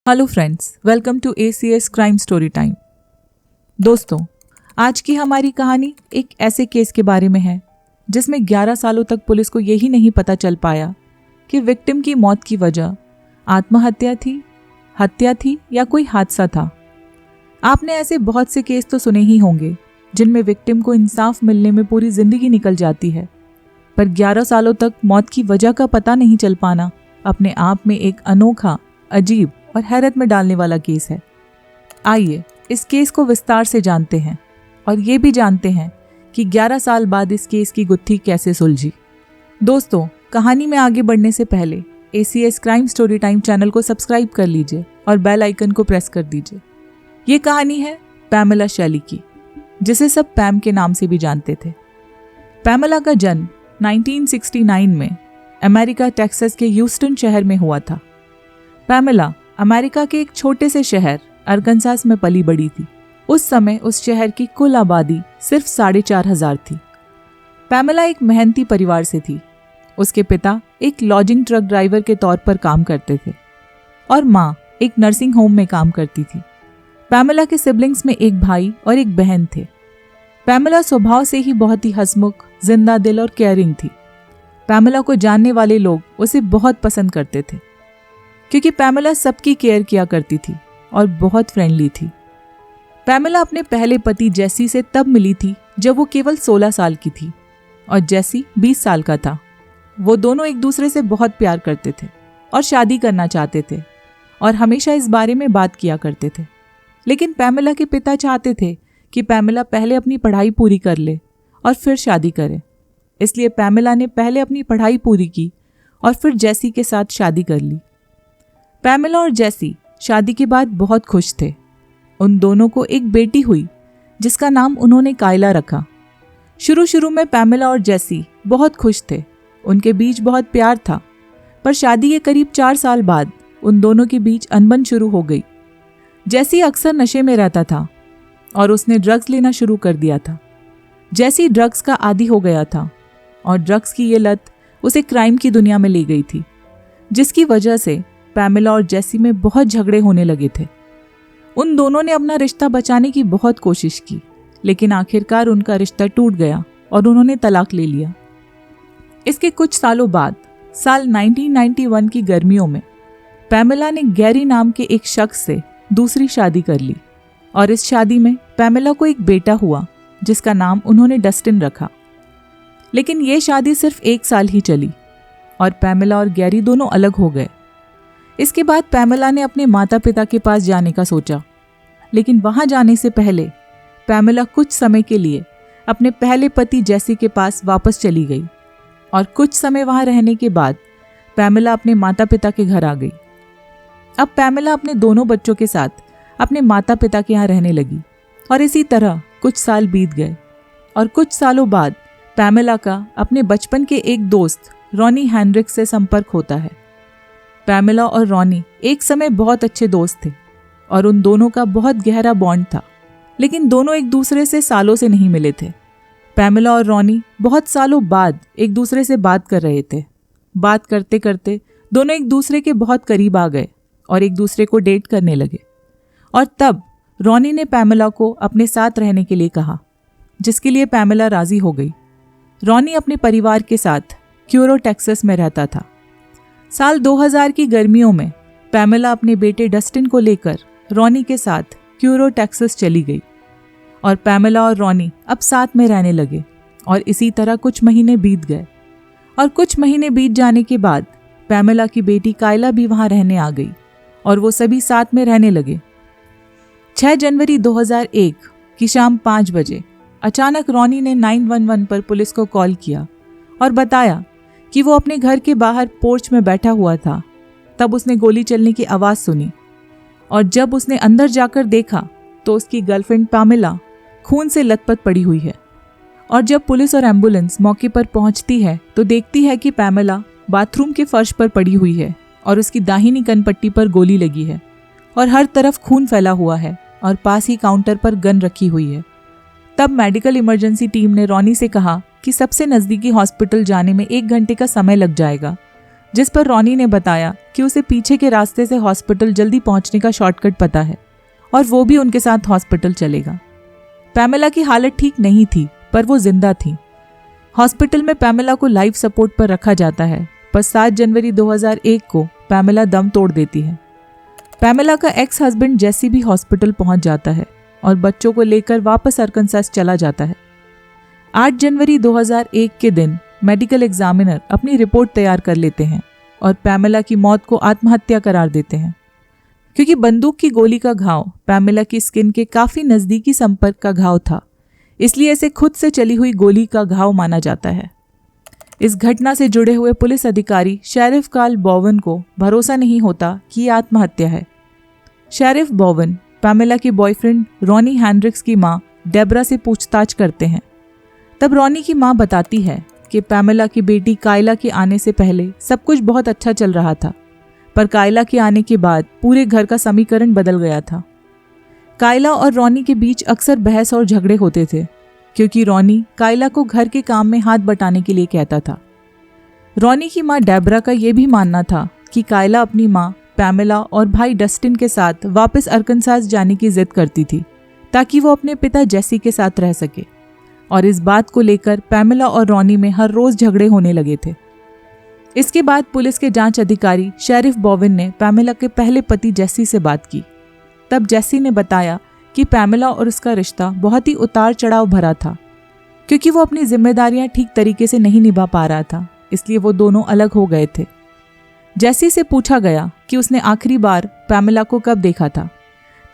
Hello friends, welcome to ACS crime story time. दोस्तों, आज की हमारी कहानी एक ऐसे केस के बारे में है जिसमें 11 सालों तक पुलिस को यही नहीं पता चल पाया कि विक्टिम की मौत की वजह आत्महत्या थी, हत्या थी या कोई हादसा था। आपने ऐसे बहुत से केस तो सुने ही होंगे जिनमें विक्टिम को इंसाफ मिलने में पूरी जिंदगी निकल जाती है, पर 11 सालों तक मौत की वजह का पता नहीं चल पाना अपने आप में एक अनोखा, अजीब और हैरत में डालने वाला केस है। आइए इस केस को विस्तार से जानते हैं और ये भी जानते हैं कि 11 साल बाद इस केस की गुत्थी कैसे सुलझी। दोस्तों, कहानी में आगे बढ़ने से पहले ACS crime story time channel को सब्सक्राइब कर लीजिए और बेल आइकन को प्रेस कर दीजिए। ये कहानी है पैमेला शेली की, जिसे सब पैम के नाम से भी जानते थे। पैमेला का जन्म 1969 में अमेरिका टेक्सास के ह्यूस्टन शहर में हुआ था। पैमेला अमेरिका के एक छोटे से शहर अरकानसास में पली बड़ी थी। उस समय उस शहर की कुल आबादी सिर्फ 4,500 थी। पैमेला एक मेहनती परिवार से थी। उसके पिता एक लॉजिंग ट्रक ड्राइवर के तौर पर काम करते थे और माँ एक नर्सिंग होम में काम करती थी। पैमेला के सिबलिंग्स में एक भाई और एक बहन थे। पैमेला स्वभाव से ही बहुत ही हंसमुख, जिंदा दिल और केयरिंग थी। पैमेला को जानने वाले लोग उसे बहुत पसंद करते थे क्योंकि पैमेला सबकी केयर किया करती थी और बहुत फ्रेंडली थी। पैमेला अपने पहले पति जेसी से तब मिली थी जब वो केवल 16 साल की थी और जेसी 20 साल का था। वो दोनों एक दूसरे से बहुत प्यार करते थे और शादी करना चाहते थे और हमेशा इस बारे में बात किया करते थे। लेकिन पैमेला के पिता चाहते थे कि पैमेला पहले अपनी पढ़ाई पूरी कर ले और फिर शादी करे। इसलिए पैमेला ने पहले अपनी पढ़ाई पूरी की और फिर जेसी के साथ शादी कर ली। पैमेला और जेसी शादी के बाद बहुत खुश थे। उन दोनों को एक बेटी हुई जिसका नाम उन्होंने कायला रखा। शुरू में पैमेला और जेसी बहुत खुश थे। उनके बीच बहुत प्यार था, पर शादी के करीब 4 साल बाद उन दोनों के बीच अनबन शुरू हो गई। जेसी अक्सर नशे में रहता था और उसने ड्रग्स लेना शुरू कर दिया था। जेसी ड्रग्स का आदी हो गया था और ड्रग्स की ये लत उसे क्राइम की दुनिया में ले गई थी, जिसकी वजह से पैमेला और जेसी में बहुत झगड़े होने लगे थे। उन दोनों ने अपना रिश्ता बचाने की बहुत कोशिश की, लेकिन आखिरकार उनका रिश्ता टूट गया और उन्होंने तलाक ले लिया। इसके कुछ सालों बाद साल 1991 की गर्मियों में पैमेला ने गैरी नाम के एक शख्स से दूसरी शादी कर ली और इस शादी में पैमेला को एक बेटा हुआ जिसका नाम उन्होंने डस्टिन रखा। लेकिन ये शादी सिर्फ 1 साल ही चली और पैमेला और गैरी दोनों अलग हो गए। इसके बाद पैमेला ने अपने माता पिता के पास जाने का सोचा, लेकिन वहां जाने से पहले पैमेला कुछ समय के लिए अपने पहले पति जेसी के पास वापस चली गई और कुछ समय वहां रहने के बाद पैमेला अपने माता पिता के घर आ गई। अब पैमेला अपने दोनों बच्चों के साथ अपने माता पिता के यहाँ रहने लगी और इसी तरह कुछ साल बीत गए और कुछ सालों बाद पैमेला का अपने बचपन के एक दोस्त रॉनी हेनरिक से संपर्क होता है। पैमेला और रॉनी एक समय बहुत अच्छे दोस्त थे और उन दोनों का बहुत गहरा बॉन्ड था, लेकिन दोनों एक दूसरे से सालों से नहीं मिले थे। पैमेला और रॉनी बहुत सालों बाद एक दूसरे से बात कर रहे थे। बात करते करते दोनों एक दूसरे के बहुत करीब आ गए और एक दूसरे को डेट करने लगे और तब रॉनी ने पैमेला को अपने साथ रहने के लिए कहा, जिसके लिए पैमेला राजी हो गई। रॉनी अपने परिवार के साथ क्यूरो टेक्सास में रहता था। साल 2000 की गर्मियों में पैमेला अपने बेटे डस्टिन को लेकर रॉनी के साथ क्यूरो टेक्सास चली गई और पैमेला और रॉनी अब साथ में रहने लगे और इसी तरह कुछ महीने बीत गए और कुछ महीने बीत जाने के बाद पैमेला की बेटी कायला भी वहां रहने आ गई और वो सभी साथ में रहने लगे। 6 जनवरी 2001 की शाम 5 बजे अचानक रॉनी ने 911 पर पुलिस को कॉल किया और बताया कि वो अपने घर के बाहर पोर्च में बैठा हुआ था। तब उसने गोली चलने की आवाज़ सुनी और जब उसने अंदर जाकर देखा तो उसकी गर्लफ्रेंड पैमेला खून से लथपथ पड़ी हुई है। और जब पुलिस और एम्बुलेंस मौके पर पहुंचती है तो देखती है कि पैमेला बाथरूम के फर्श पर पड़ी हुई है और उसकी दाहिनी कनपट्टी पर गोली लगी है और हर तरफ खून फैला हुआ है और पास ही काउंटर पर गन रखी हुई है। तब मेडिकल इमरजेंसी टीम ने रॉनी से कहा कि सबसे नज़दीकी हॉस्पिटल जाने में 1 घंटे का समय लग जाएगा, जिस पर रॉनी ने बताया कि उसे पीछे के रास्ते से हॉस्पिटल जल्दी पहुंचने का शॉर्टकट पता है और वो भी उनके साथ हॉस्पिटल चलेगा। पैमेला की हालत ठीक नहीं थी, पर वो जिंदा थी। हॉस्पिटल में पैमेला को लाइफ सपोर्ट पर रखा जाता है, पर 7 जनवरी 2001 को पैमेला दम तोड़ देती है। पैमेला का एक्स हस्बैंड जेसी भी हॉस्पिटल पहुंच जाता है और बच्चों को लेकर वापस अरकानसास चला जाता है। 8 जनवरी 2001 के दिन मेडिकल एग्जामिनर अपनी रिपोर्ट तैयार कर लेते हैं और पैमेला की मौत को आत्महत्या करार देते हैं, क्योंकि बंदूक की गोली का घाव पैमेला की स्किन के काफी नजदीकी संपर्क का घाव था, इसलिए इसे खुद से चली हुई गोली का घाव माना जाता है। इस घटना से जुड़े हुए पुलिस अधिकारी शेरिफ कार्ल बोवन को भरोसा नहीं होता कि ये आत्महत्या है। शेरिफ बोवन पैमेला के बॉयफ्रेंड रॉनी हैंड्रिक्स की मां डेब्रा से पूछताछ करते हैं। तब रॉनी की मां बताती है कि पैमेला की बेटी कायला के आने से पहले सब कुछ बहुत अच्छा चल रहा था, पर कायला के आने के बाद पूरे घर का समीकरण बदल गया था। कायला और रॉनी के बीच अक्सर बहस और झगड़े होते थे, क्योंकि रॉनी कायला को घर के काम में हाथ बटाने के लिए कहता था। रॉनी की मां डेब्रा का यह भी मानना था कि कायला अपनी मां पैमेला और भाई डस्टिन के साथ वापस अरकानसास जाने की जिद करती थी, ताकि वो अपने पिता जेसी के साथ रह सके, और इस बात को लेकर पैमेला और रॉनी में हर रोज झगड़े होने लगे थे। इसके बाद पुलिस के जांच अधिकारी शेरिफ बोवन ने पैमेला के पहले पति जेसी से बात की। तब जेसी ने बताया कि पैमेला और उसका रिश्ता बहुत ही उतार चढ़ाव भरा था, क्योंकि वो अपनी जिम्मेदारियां ठीक तरीके से नहीं निभा पा रहा था, इसलिए वो दोनों अलग हो गए थे। जेसी से पूछा गया कि उसने आखिरी बार पैमेला को कब देखा था।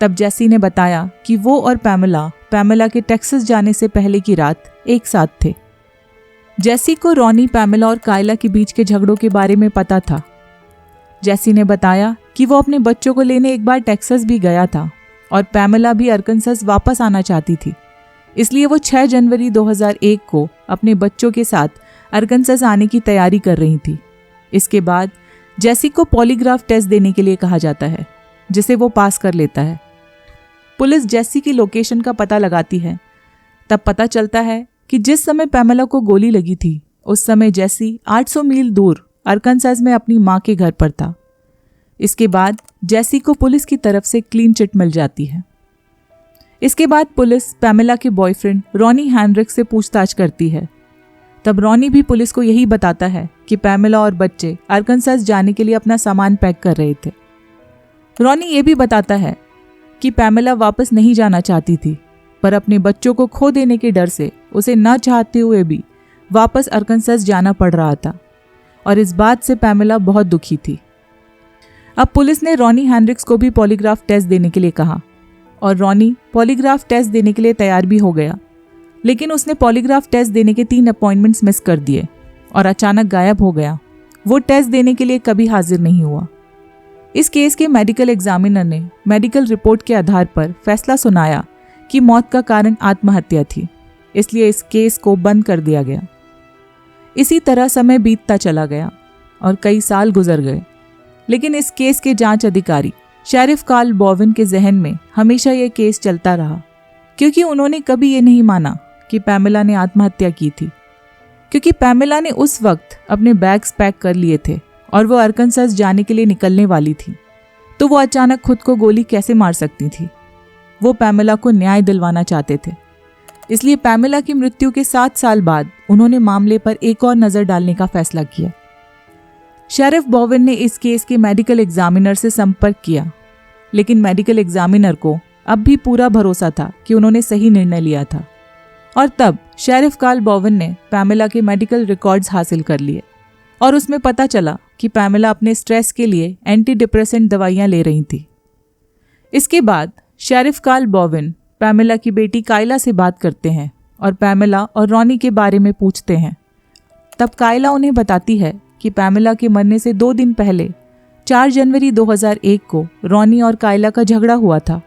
तब जेसी ने बताया कि वो और पैमेला के टेक्सास जाने से पहले की रात एक साथ थे। जेसी को रॉनी, पैमेला और कायला के बीच के झगड़ों के बारे में पता था। जेसी ने बताया कि वो अपने बच्चों को लेने एक बार टेक्सास भी गया था और पैमेला भी अरकानसास वापस आना चाहती थी, इसलिए वो 6 जनवरी 2001 को अपने बच्चों के साथ अरकानसास आने की तैयारी कर रही थी। इसके बाद जेसी को पॉलीग्राफ टेस्ट देने के लिए कहा जाता है, जिसे वो पास कर लेता है। पुलिस जेसी की लोकेशन का पता लगाती है। तब पता चलता है कि जिस समय पैमेला को गोली लगी थी, उस समय जेसी 800 मील दूर अरकानसास में अपनी मां के घर पर था। इसके बाद जेसी को पुलिस की तरफ से क्लीन चिट मिल जाती है। इसके बाद पुलिस पैमेला के बॉयफ्रेंड रॉनी हैंड्रिक्स से पूछताछ करती है। तब रॉनी भी पुलिस को यही बताता है कि पैमेला और बच्चे अरकानसास जाने के लिए अपना सामान पैक कर रहे थे। रॉनी ये भी बताता है कि पैमेला वापस नहीं जाना चाहती थी, पर अपने बच्चों को खो देने के डर से उसे न चाहते हुए भी वापस अरकानसास जाना पड़ रहा था, और इस बात से पैमेला बहुत दुखी थी। अब पुलिस ने रॉनी हैंड्रिक्स को भी पॉलीग्राफ टेस्ट देने के लिए कहा, और रॉनी पॉलीग्राफ टेस्ट देने के लिए तैयार भी हो गया, लेकिन उसने पॉलीग्राफ टेस्ट देने के 3 अपॉइंटमेंट्स मिस कर दिए और अचानक गायब हो गया। वो टेस्ट देने के लिए कभी हाजिर नहीं हुआ। इस केस के मेडिकल एग्जामिनर ने मेडिकल रिपोर्ट के आधार पर फैसला सुनाया कि मौत का कारण आत्महत्या थी, इसलिए इस केस को बंद कर दिया गया। इसी तरह समय बीतता चला गया और कई साल गुजर गए, लेकिन इस केस के जांच अधिकारी शेरिफ कार्ल बोवन के जहन में हमेशा यह केस चलता रहा, क्योंकि उन्होंने कभी ये नहीं माना कि पैमेला ने आत्महत्या की थी, क्योंकि पैमेला ने उस वक्त अपने बैग्स पैक कर लिए थे और वो अरकानसास जाने के लिए निकलने वाली थी, तो वो अचानक खुद को गोली कैसे मार सकती थी। वो पैमेला को न्याय दिलवाना चाहते थे, इसलिए पैमेला की मृत्यु के 7 साल बाद उन्होंने मामले पर एक और नजर डालने का फैसला किया। शेरिफ बोवन ने इस केस के मेडिकल एग्जामिनर से संपर्क किया, लेकिन मेडिकल एग्जामिनर को अब भी पूरा भरोसा था कि उन्होंने सही निर्णय लिया था, और तब शेरिफ कार्ल बोवन ने पैमेला के मेडिकल रिकॉर्ड्स हासिल कर लिए और उसमें पता चला कि पैमेला अपने स्ट्रेस के लिए एंटी डिप्रेसेंट दवाइयां ले रही थी। इसके बाद शेरिफ कार्ल बोवन पैमेला की बेटी कायला से बात करते हैं और पैमेला और रॉनी के बारे में पूछते हैं। तब कायला उन्हें बताती है कि पैमेला के मरने से 2 दिन पहले 4 जनवरी 2001 को रॉनी और कायला का झगड़ा हुआ था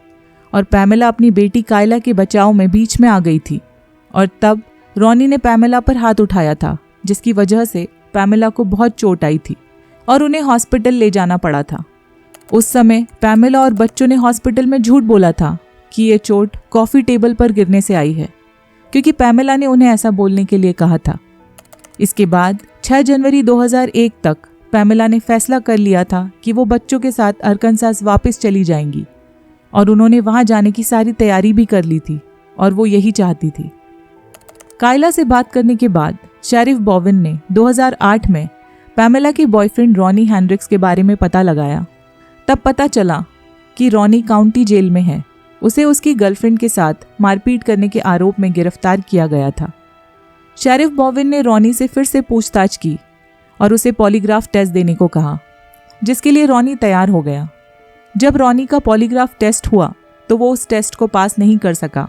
और पैमेला अपनी बेटी कायला के बचाव में बीच में आ गई थी, और तब रॉनी ने पैमेला पर हाथ उठाया था, जिसकी वजह से पैमेला को बहुत चोट आई थी और उन्हें हॉस्पिटल ले जाना पड़ा था। उस समय पैमेला और बच्चों ने हॉस्पिटल में झूठ बोला था कि ये चोट कॉफ़ी टेबल पर गिरने से आई है, क्योंकि पैमेला ने उन्हें ऐसा बोलने के लिए कहा था। इसके बाद 6 जनवरी 2001 तक पैमेला ने फैसला कर लिया था कि वो बच्चों के साथ अरकानसास वापस चली जाएंगी और उन्होंने वहां जाने की सारी तैयारी भी कर ली थी और वो यही चाहती थी। कायला से बात करने के बाद शेरिफ बॉविन ने 2008 में पैमेला के बॉयफ्रेंड रॉनी हेंड्रिक्स के बारे में पता लगाया। तब पता चला कि रॉनी काउंटी जेल में है। उसे उसकी गर्लफ्रेंड के साथ मारपीट करने के आरोप में गिरफ्तार किया गया था। शेरिफ बॉविन ने रॉनी से फिर से पूछताछ की और उसे पॉलीग्राफ टेस्ट देने को कहा, जिसके लिए रॉनी तैयार हो गया। जब रॉनी का पॉलीग्राफ टेस्ट हुआ तो वो उस टेस्ट को पास नहीं कर सका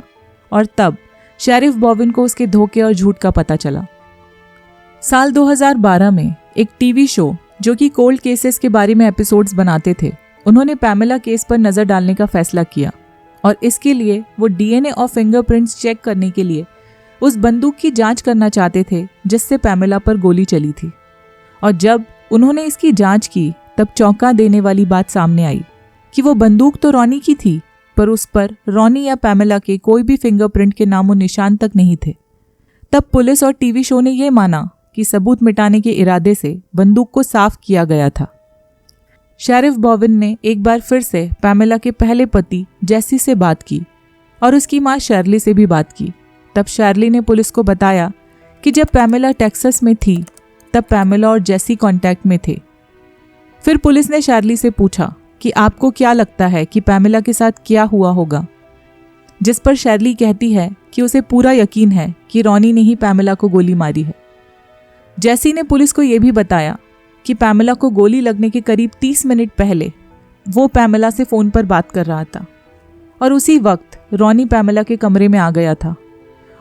और तब शेरिफ बॉविन को उसके धोखे और झूठ का पता चला। साल 2012 में एक टीवी शो जो कि कोल्ड केसेस के बारे में एपिसोड्स बनाते थे, उन्होंने पैमेला केस पर नजर डालने का फैसला किया और इसके लिए वो डीएनए और फिंगरप्रिंट्स चेक करने के लिए उस बंदूक की जांच करना चाहते थे जिससे पैमेला पर गोली चली थी। और जब उन्होंने इसकी जांच की तब चौंका देने वाली बात सामने आई कि वो बंदूक तो रॉनी की थी, पर उस पर रॉनी या पैमेला के कोई भी फिंगरप्रिंट के नामो निशान तक नहीं थे। तब पुलिस और टीवी शो ने यह माना कि सबूत मिटाने के इरादे से बंदूक को साफ किया गया था। शेरिफ बॉविन ने एक बार फिर से पैमेला के पहले पति जेसी से बात की और उसकी मां शर्ली से भी बात की। तब शर्ली ने पुलिस को बताया कि जब पैमेला टेक्सास में थी तब पैमेला और जेसी कांटेक्ट में थे। फिर पुलिस ने शर्ली से पूछा कि आपको क्या लगता है कि पैमेला के साथ क्या हुआ होगा, जिस पर शर्ली कहती है कि उसे पूरा यकीन है कि रॉनी ने ही पैमेला को गोली मारी है। जेसी ने पुलिस को यह भी बताया कि पैमेला को गोली लगने के करीब 30 मिनट पहले वो पैमेला से फोन पर बात कर रहा था और उसी वक्त रॉनी पैमेला के कमरे में आ गया था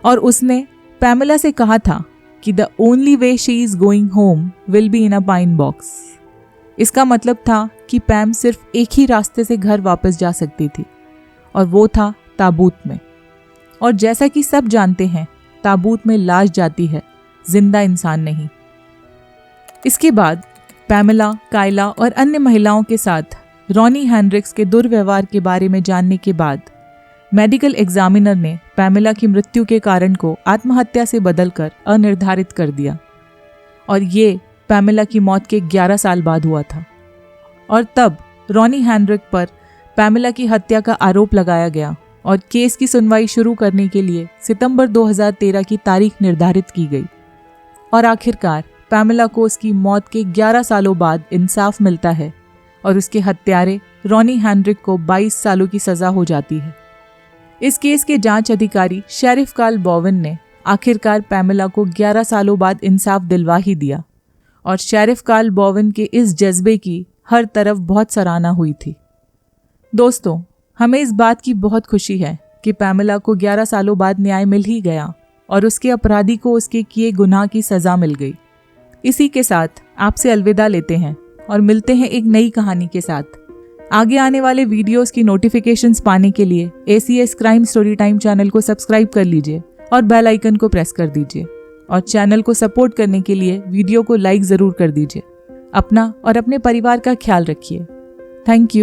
और उसने पैमेला से कहा था कि the only way she is going home will be in a pine box. इसका मतलब था कि पैम सिर्फ एक ही रास्ते से घर वापस जा सकती थी और वो था ताबूत में। और जैसा कि सब जानते हैं, ताबूत में लाश जाती है, जिंदा इंसान नहीं। इसके बाद पैमेला, कायला और अन्य महिलाओं के साथ रॉनी हेंड्रिक्स के दुर्व्यवहार के बारे में जानने के बाद मेडिकल एग्जामिनर ने पैमेला की मृत्यु के कारण को आत्महत्या से बदलकर अनिर्धारित कर दिया और ये पैमेला की मौत के 11 साल बाद हुआ था। और तब रॉनी हेंड्रिक पर पैमेला की हत्या का आरोप लगाया गया और केस की सुनवाई शुरू करने के लिए सितंबर 2013 की तारीख निर्धारित की गई और आखिरकार पैमेला को उसकी मौत के 11 सालों बाद इंसाफ मिलता है और उसके हत्यारे रॉनी हेंड्रिक को 22 सालों की सजा हो जाती है। इस केस के जांच अधिकारी शेरिफ कार्ल बॉविन ने आखिरकार पैमेला को 11 सालों बाद इंसाफ दिलवा ही दिया और शेरिफ कार्ल बॉविन के इस जज्बे की हर तरफ बहुत सराहना हुई थी। दोस्तों, हमें इस बात की बहुत खुशी है कि पैमेला को 11 सालों बाद न्याय मिल ही गया और उसके अपराधी को उसके किए गुनाह की सजा मिल गई। इसी के साथ आपसे अलविदा लेते हैं और मिलते हैं एक नई कहानी के साथ। आगे आने वाले वीडियोस की नोटिफिकेशंस पाने के लिए ACS crime story time channel को सब्सक्राइब कर लीजिए और बेल आइकन को प्रेस कर दीजिए और चैनल को सपोर्ट करने के लिए वीडियो को लाइक ज़रूर कर दीजिए। अपना और अपने परिवार का ख्याल रखिए। Thank you.